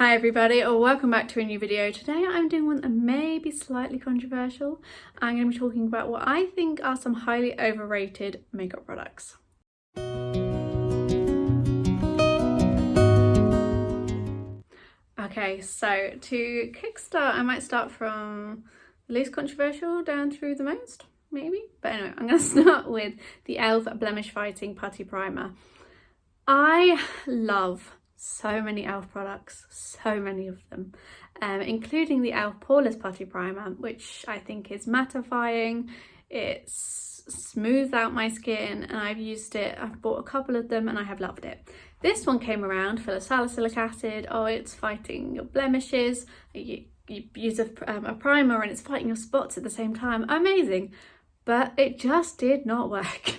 Hi everybody, or welcome back to a new video. Today I'm doing one that may be slightly controversial. I'm going to be talking about what I think are some highly overrated makeup products. Okay, so to kickstart, I might start from the least controversial down through the most, maybe. But anyway, I'm going to start with the e.l.f. Blemish Fighting Putty Primer. I love so many e.l.f. products, so many of them, including the e.l.f. Poreless Putty Primer, which I think is mattifying. It's smoothed out my skin and I've used it. I've bought a couple of them and I have loved it. This one came around full of salicylic acid. Oh, it's fighting your blemishes. You use a primer and it's fighting your spots at the same time. Amazing. But it just did not work.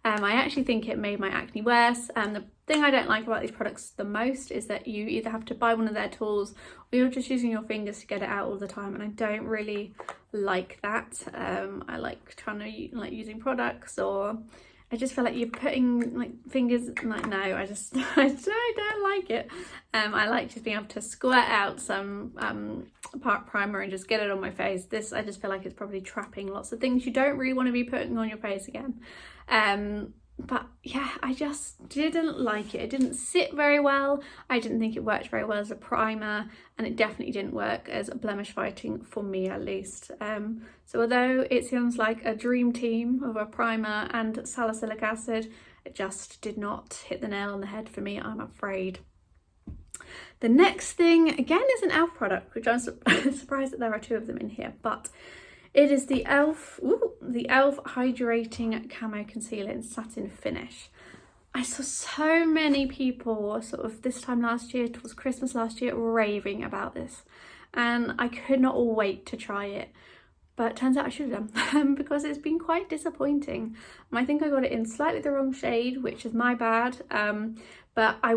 I actually think it made my acne worse. The thing I don't like about these products the most is that you either have to buy one of their tools or you're just using your fingers to get it out all the time, and I don't really like that. I like trying to using products, or I just feel like you're putting fingers, no, I don't like it. I like just being able to squirt out some primer and just get it on my face. This, I just feel like it's probably trapping lots of things you don't really want to be putting on your face again. But yeah, I just didn't like it. It didn't sit very well. I didn't think it worked very well as a primer, and it definitely didn't work as a blemish fighting, for me at least. So although it seems like a dream team of a primer and salicylic acid, it just did not hit the nail on the head for me, I'm afraid. The next thing, again, is an e.l.f. product, which I'm surprised that there are two of them in here, but it is the e.l.f. Hydrating Camo Concealer in Satin Finish. I saw so many people sort of this time last year, towards Christmas last year, raving about this, and I could not wait to try it. But it turns out I should have done because it's been quite disappointing. I think I got it in slightly the wrong shade, which is my bad. But I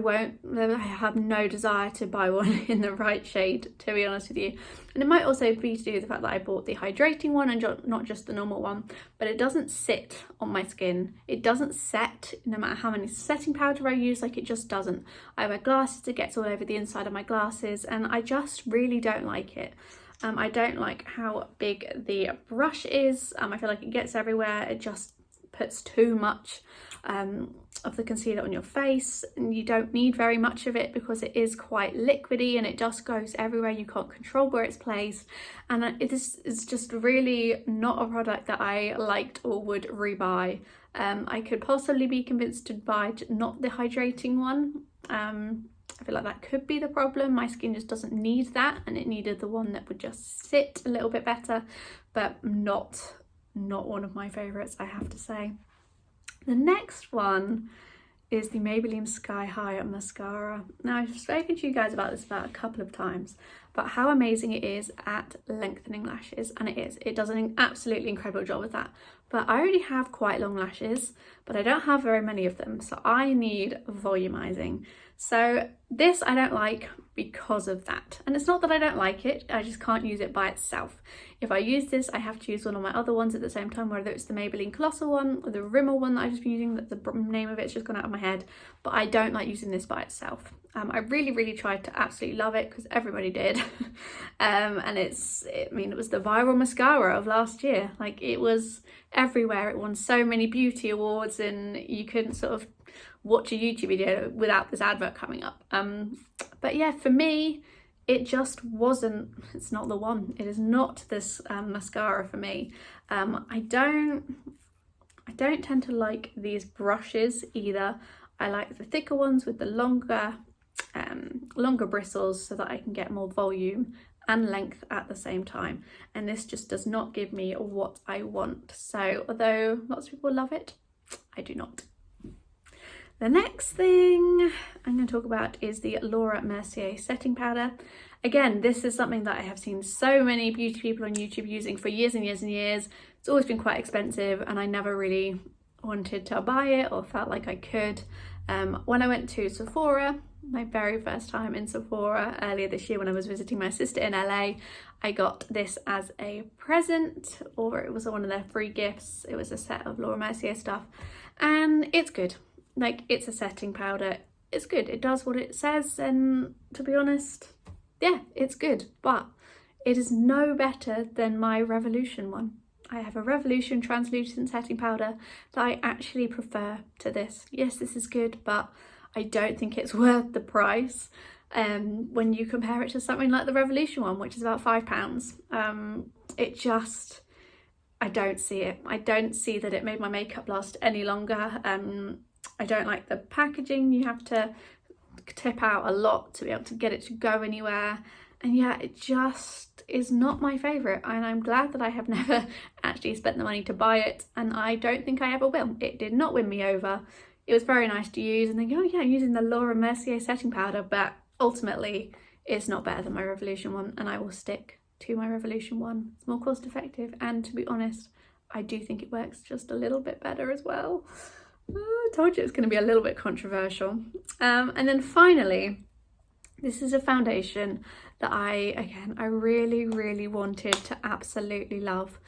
have no desire to buy one in the right shade, to be honest with you. And it might also be to do with the fact that I bought the hydrating one and not just the normal one, but it doesn't sit on my skin. It doesn't set, no matter how many setting powder I use, it just doesn't. I wear glasses, it gets all over the inside of my glasses, and I just really don't like it. I don't like how big the brush is. I feel like it gets everywhere. It just puts too much of the concealer on your face, and you don't need very much of it because it is quite liquidy and it just goes everywhere. You can't control where it's placed, and it is just really not a product that I liked or would rebuy. I could possibly be convinced to buy not the hydrating one. I feel like that could be the problem. My skin just doesn't need that, and it needed the one that would just sit a little bit better, but not one of my favourites, I have to say. The next one is the Maybelline Sky High mascara. Now, I've spoken to you guys about this about a couple of times, but how amazing it is at lengthening lashes, and it does an absolutely incredible job with that. But I already have quite long lashes, but I don't have very many of them, so I need volumizing. So this I don't like because of that. And it's not that I don't like it, I just can't use it by itself. If I use this, I have to use one of my other ones at the same time, whether it's the Maybelline Colossal one or the Rimmel one that I've just been using, that the name of it's just gone out of my head, but I don't like using this by itself. I really tried to absolutely love it because everybody did. And it was the viral mascara of last year. It was everywhere. It won so many beauty awards, and you couldn't sort of watch a YouTube video without this advert coming up. But yeah, for me, it just wasn't, it's not the one. It is not this mascara for me. I don't tend to like these brushes either. I like the thicker ones with the longer bristles so that I can get more volume and length at the same time, and this just does not give me what I want. So although lots of people love it, I do not. The next thing I'm going to talk about is the Laura Mercier setting powder. Again, this is something that I have seen so many beauty people on YouTube using for years and years and years. It's always been quite expensive, and I never really wanted to buy it or felt like I could. When I went to Sephora, my very first time in Sephora earlier this year when I was visiting my sister in LA, I got this as a present, or it was one of their free gifts. It was a set of Laura Mercier stuff, and it's good. It's a setting powder. it's good. It does what it says, and to be honest, yeah, it's good, but it is no better than my Revolution one. I have a Revolution translucent setting powder that I actually prefer to this. Yes, this is good, but I don't think it's worth the price when you compare it to something like the Revolution one, which is about £5. It just, I don't see it. I don't see that it made my makeup last any longer. I don't like the packaging. You have to tip out a lot to be able to get it to go anywhere. And yeah, it just is not my favourite, and I'm glad that I have never actually spent the money to buy it, and I don't think I ever will. It did not win me over. It was very nice to use and think, oh yeah, I'm using the Laura Mercier setting powder, but ultimately it's not better than my Revolution one, and I will stick to my Revolution one. It's more cost effective, and to be honest, I do think it works just a little bit better as well. I told you it's going to be a little bit controversial. And then finally, this is a foundation that I really wanted to absolutely love.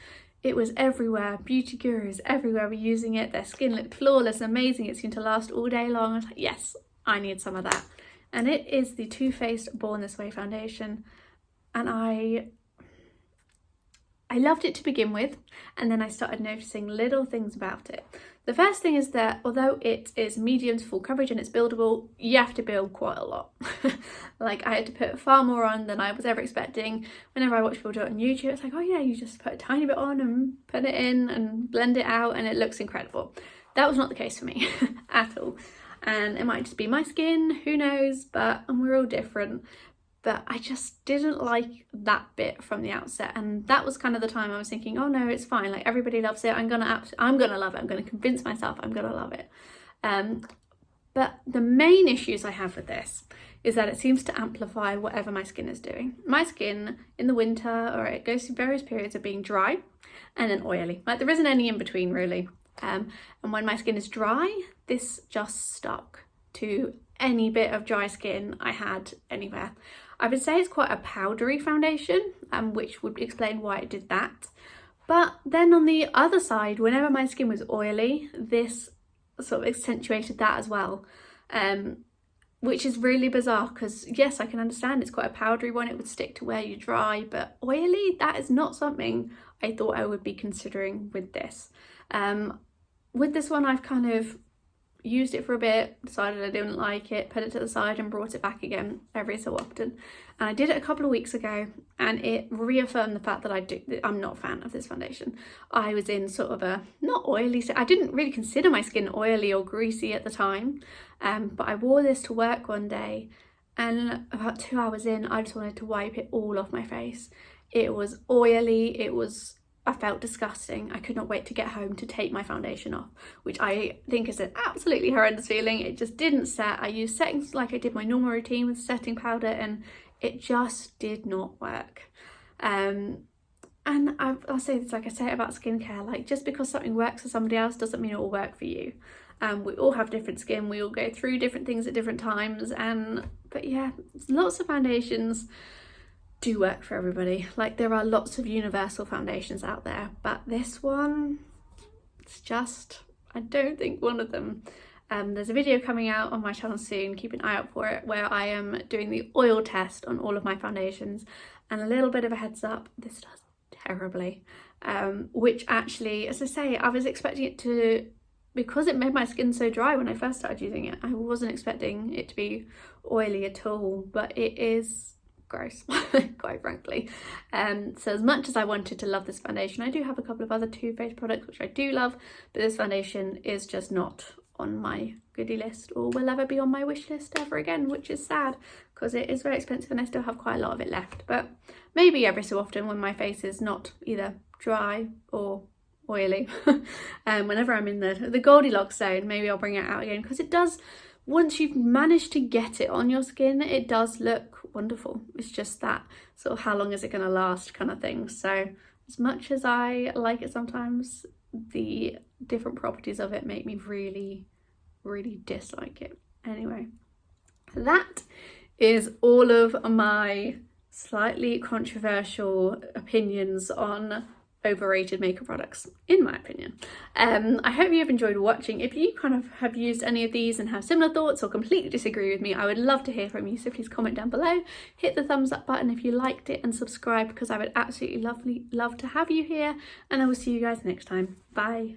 It was everywhere. Beauty gurus everywhere were using it. Their skin looked flawless, amazing. It seemed to last all day long. I was like, yes, I need some of that. And it is the Too Faced Born This Way foundation. And I loved it to begin with, and then I started noticing little things about it. The first thing is that although it is medium to full coverage and it's buildable, you have to build quite a lot. Like, I had to put far more on than I was ever expecting. Whenever I watch people do it on YouTube, it's like, oh yeah, you just put a tiny bit on and put it in and blend it out and it looks incredible. That was not the case for me at all. And it might just be my skin, who knows, but we're all different. But I just didn't like that bit from the outset, and that was kind of the time I was thinking, oh no, it's fine, like everybody loves it, I'm gonna love it, I'm gonna convince myself I'm gonna love it. But the main issues I have with this is that it seems to amplify whatever my skin is doing. My skin in the winter, or it goes through various periods of being dry and then oily. Like, there isn't any in between really. And when my skin is dry, this just stuck to any bit of dry skin I had anywhere. I would say it's quite a powdery foundation, which would explain why it did that. But then on the other side, whenever my skin was oily, this sort of accentuated that as well, which is really bizarre because yes, I can understand it's quite a powdery one, it would stick to where you dry, but oily, that is not something I thought I would be considering with this. With this one, I've kind of used it for a bit, decided I didn't like it, put it to the side and brought it back again every so often. And I did it a couple of weeks ago, and it reaffirmed the fact that I'm not a fan of this foundation. I was in sort of a not oily, I didn't really consider my skin oily or greasy at the time, but I wore this to work one day, and about 2 hours in, I just wanted to wipe it all off my face. It was oily, I felt disgusting. I could not wait to get home to take my foundation off, which I think is an absolutely horrendous feeling. It just didn't set. I used settings like I did my normal routine with setting powder, and it just did not work. And I'll say this like I say about skincare, like, just because something works for somebody else doesn't mean it will work for you. We all have different skin, we all go through different things at different times, but yeah, lots of foundations do work for everybody. Like, there are lots of universal foundations out there, but this one, it's just, I don't think one of them. There's a video coming out on my channel soon, keep an eye out for it, where I am doing the oil test on all of my foundations, and a little bit of a heads up, this does terribly, which actually, as I say, I was expecting it to, because it made my skin so dry when I first started using it, I wasn't expecting it to be oily at all, but it is gross, quite frankly. So as much as I wanted to love this foundation, I do have a couple of other Too Faced products which I do love, but this foundation is just not on my goodie list, or will ever be on my wish list ever again, which is sad because it is very expensive and I still have quite a lot of it left. But maybe every so often, when my face is not either dry or oily, whenever I'm in the Goldilocks zone, maybe I'll bring it out again, because it does, once you've managed to get it on your skin, it does look wonderful. It's just that sort of how long is it going to last kind of thing. So as much as I like it, sometimes the different properties of it make me really dislike it. Anyway, that is all of my slightly controversial opinions on overrated makeup products, in my opinion. I hope you've enjoyed watching. If you kind of have used any of these and have similar thoughts or completely disagree with me, I would love to hear from you, so please comment down below, hit the thumbs up button if you liked it, and subscribe, because I would absolutely love to have you here, and I will see you guys next time. Bye.